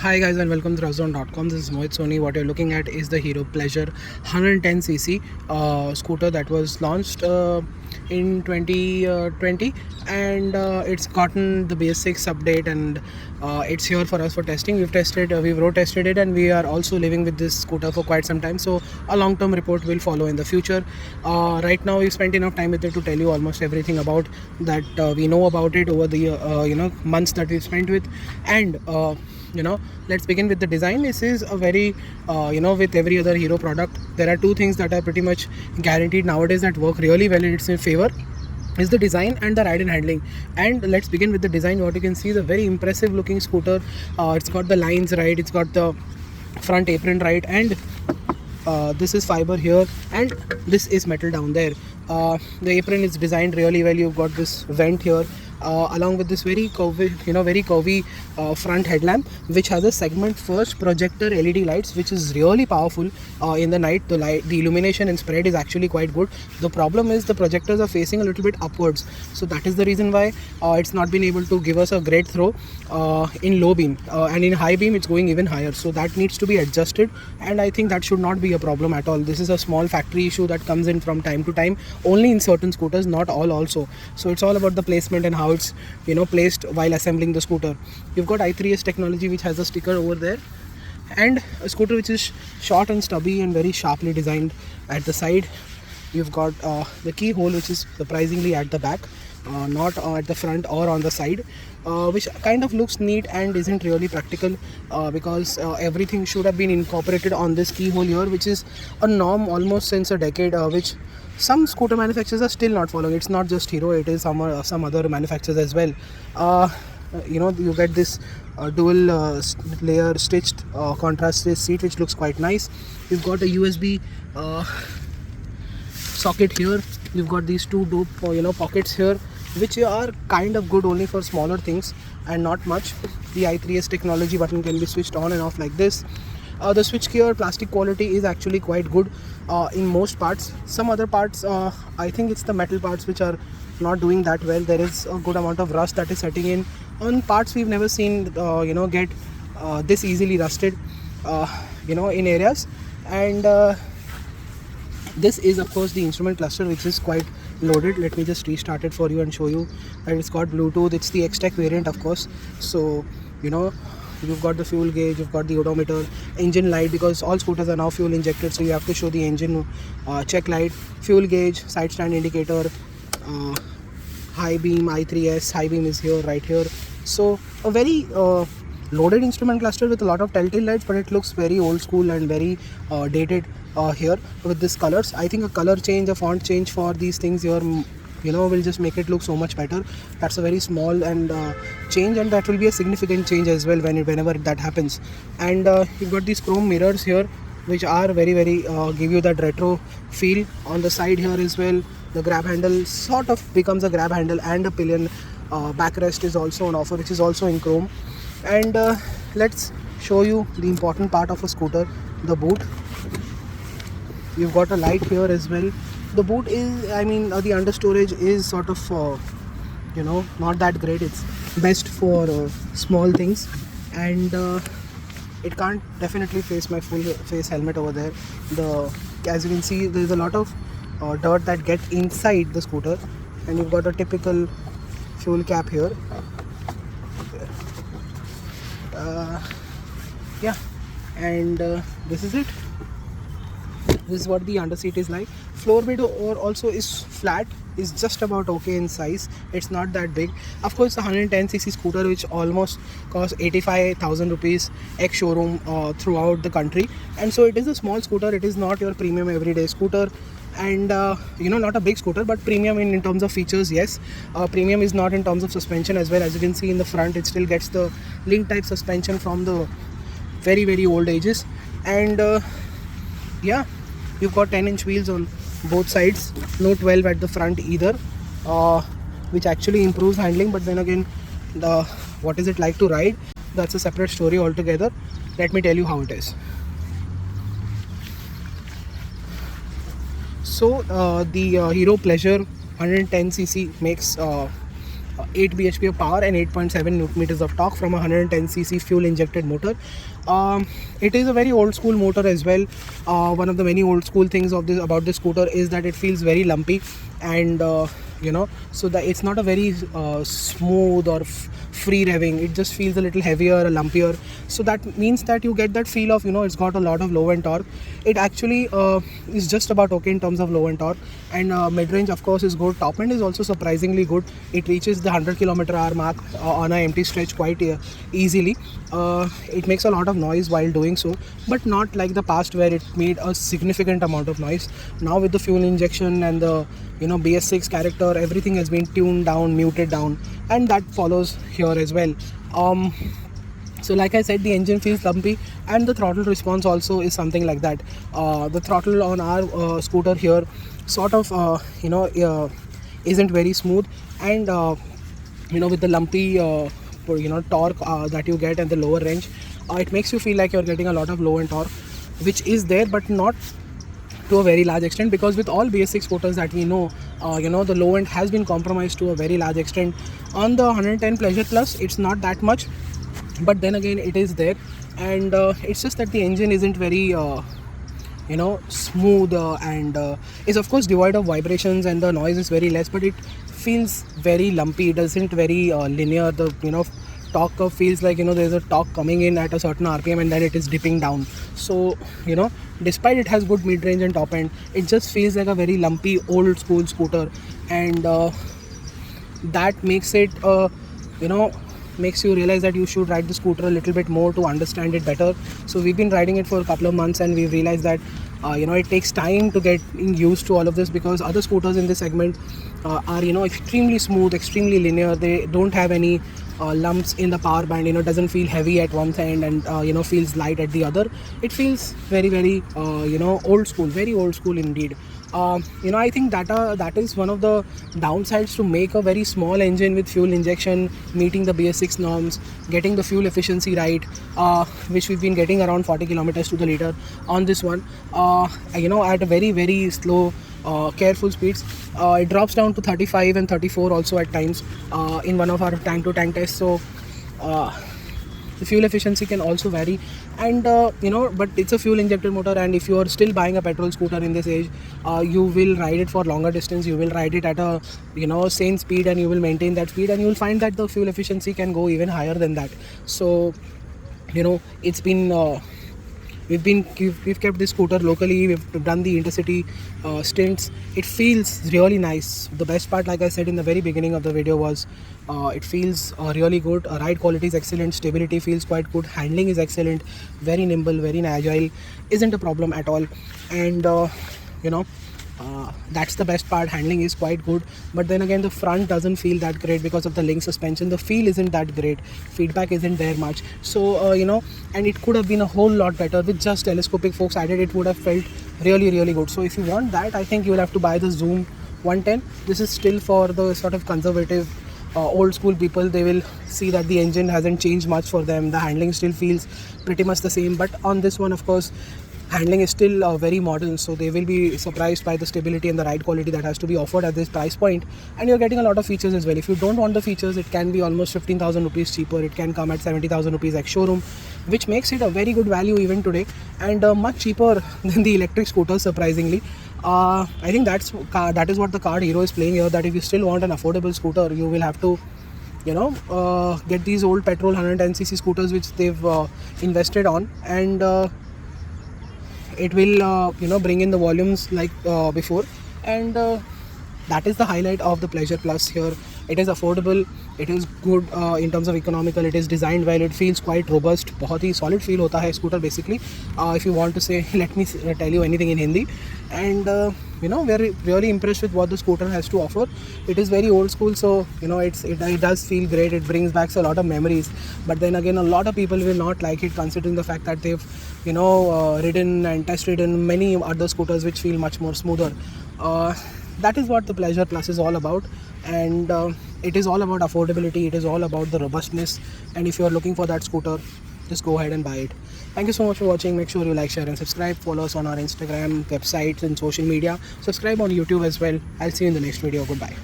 Hi guys and welcome to Ravzone.com. This is Mohit Soni. What you're looking at is the Hero Pleasure 110cc scooter that was launched in 2020, and it's gotten the basics update, and it's here for us for testing. We've road tested it, and we are also living with this scooter for quite some time. So a long-term report will follow in the future. Right now, we've spent enough time with it to tell you almost everything about that we know about it over the months that we've spent with, and let's begin with the design. This is a very with every other Hero product, there are two things that are pretty much guaranteed nowadays that work really well in its favor, is the design and the ride and handling. And let's begin with the design. What you can see is a very impressive looking scooter. It's got the lines right, it's got the front apron right, and this is fiber here and this is metal down there. The apron is designed really well. You've got this vent here, along with this very curvy front headlamp, which has a segment first projector LED lights, which is really powerful. In the night, the illumination and spread is actually quite good. The problem is the projectors are facing a little bit upwards, so that is the reason why it's not been able to give us a great throw in low beam, and in high beam it's going even higher, so that needs to be adjusted, and I think that should not be a problem at all. This is a small factory issue that comes in from time to time, only in certain scooters, not all also. So it's all about the placement and how it's placed while assembling the scooter. You've got i3S technology, which has a sticker over there, and a scooter which is short and stubby and very sharply designed at the side. You've got the keyhole, which is surprisingly at the back, not at the front or on the side, which kind of looks neat and isn't really practical, because everything should have been incorporated on this keyhole here, which is a norm almost since a decade, which some scooter manufacturers are still not following. It's not just Hero, it is some other manufacturers as well. You get this dual layer stitched contrast seat, which looks quite nice. You've got a USB socket here. You've got these two dope pockets here, which are kind of good only for smaller things and not much. The i3S technology button can be switched on and off like this. The switchgear plastic quality is actually quite good in most parts. Some other parts, I think it's the metal parts which are not doing that well. There is a good amount of rust that is setting in on parts we've never seen get this easily rusted in areas. And this is of course the instrument cluster, which is quite loaded. Let me just restart it for you and show you that it's got Bluetooth. It's the X-Tech variant, of course. So you've got the fuel gauge, you've got the odometer, engine light, because all scooters are now fuel injected, so you have to show the engine check light, fuel gauge, side stand indicator, high beam, i3S high beam is here, right here. So a very loaded instrument cluster with a lot of telltale lights, but it looks very old school and very dated here with these colors. I think a color change, a font change for these things here will just make it look so much better. That's a very small and change, and that will be a significant change as well whenever that happens. And you've got these chrome mirrors here, which are very give you that retro feel. On the side here as well, the grab handle sort of becomes a grab handle, and a pillion backrest is also on offer, which is also in chrome. And let's show you the important part of a scooter, the boot. You've got a light here as well. The boot is, the under storage is sort of not that great. It's best for small things, and it can't definitely face my full face helmet over there. As you can see, there's a lot of dirt that get inside the scooter, and you've got a typical fuel cap here. And this is it. This is what the underseat is like. Floor bed also is flat, is just about okay in size. It's not that big. Of course, the 110cc scooter, which almost costs 85,000 rupees ex showroom throughout the country, and so it is a small scooter. It is not your premium everyday scooter, and not a big scooter, but premium in terms of features. Yes, premium is not in terms of suspension as well. As you can see in the front, it still gets the link type suspension from the very old ages. And you've got 10-inch wheels on both sides, no 12 at the front either, which actually improves handling. But then again, what is it like to ride? That's a separate story altogether. Let me tell you how it is. So the Hero Pleasure 110cc makes 8 bhp of power and 8.7 newton meters of torque from a 110cc fuel injected motor. It is a very old school motor as well. One of the many old school things of this about this scooter is that it feels very lumpy, and so that it's not a very smooth or free revving. It just feels a little heavier, lumpier. So that means that you get that feel of, it's got a lot of low end torque. It actually is just about okay in terms of low end torque, and mid range of course is good. Top end is also surprisingly good. It reaches the 100 km/h mark on an empty stretch quite easily. It makes a lot of noise while doing so, but not like the past where it made a significant amount of noise. Now with the fuel injection and the BS6 character, everything has been tuned down, muted down, and that follows here as well. So like I said, the engine feels lumpy, and the throttle response also is something like that. The throttle on our scooter here sort of isn't very smooth, and with the lumpy torque that you get and the lower range, it makes you feel like you're getting a lot of low end torque, which is there but not to a very large extent, because with all BS6 scooters that we know, the low end has been compromised to a very large extent. On the 110 Pleasure Plus, it's not that much, but then again it is there, and it's just that the engine isn't very smooth, and is of course devoid of vibrations, and the noise is very less, but it feels very lumpy. It doesn't very linear. The torque curve feels like there's a torque coming in at a certain RPM and then it is dipping down. So despite it has good mid-range and top end, it just feels like a very lumpy old school scooter, and that makes it makes you realize that you should ride the scooter a little bit more to understand it better. So we've been riding it for a couple of months, and we've realized that it takes time to get used to all of this, because other scooters in this segment are extremely smooth, extremely linear. They don't have any lumps in the power band. Doesn't feel heavy at one end and feels light at the other. It feels very, very old school, very old school indeed. I think that is one of the downsides to make a very small engine with fuel injection, meeting the BS6 norms, getting the fuel efficiency right, which we've been getting around 40 kilometers to the liter on this one. At a very, very slow, careful speeds. It drops down to 35 and 34 also at times in one of our tank to tank tests. So the fuel efficiency can also vary, and but it's a fuel injected motor, and if you are still buying a petrol scooter in this age, you will ride it for longer distance. You will ride it at a sane speed, and you will maintain that speed, and you will find that the fuel efficiency can go even higher than that. So it's been we've kept this scooter locally. We've done the intercity stints. It feels really nice. The best part, like I said in the very beginning of the video, was it feels really good. Ride quality is excellent. Stability feels quite good. Handling is excellent. Very nimble, very agile. Isn't a problem at all. And that's the best part. Handling is quite good, but then again the front doesn't feel that great because of the link suspension. The feel isn't that great. Feedback isn't there much. So and it could have been a whole lot better with just telescopic forks added. It would have felt really, really good. So if you want that, I think you will have to buy the Zoom 110. This is still for the sort of conservative old school people. They will see that the engine hasn't changed much for them. The handling still feels pretty much the same, but on this one, of course, handling is still very modern, so they will be surprised by the stability and the ride quality that has to be offered at this price point. And you're getting a lot of features as well. If you don't want the features, it can be almost 15,000 rupees cheaper. It can come at 70,000 rupees ex showroom, which makes it a very good value even today, and much cheaper than the electric scooters, surprisingly. I think that is what the card Hero is playing here, that if you still want an affordable scooter, you will have to get these old petrol 110cc scooters which they've invested on, and it will bring in the volumes like before, and that is the highlight of the Pleasure Plus here. It is affordable, it is good in terms of economical, it is designed well, it feels quite robust. बहुत ही solid feel होता है scooter basically, if you want to say let me tell you anything in Hindi. And we're really impressed with what the scooter has to offer. It is very old school, so it does feel great. It brings back a lot of memories, but then again a lot of people will not like it, considering the fact that they've ridden and test ridden many other scooters which feel much more smoother. That is what the Pleasure Plus is all about, and it is all about affordability. It is all about the robustness, and if you are looking for that scooter, just go ahead and buy it. Thank you so much for watching. Make sure you like, share and subscribe. Follow us on our Instagram, websites and social media. Subscribe on YouTube as well. I'll see you in the next video. Goodbye.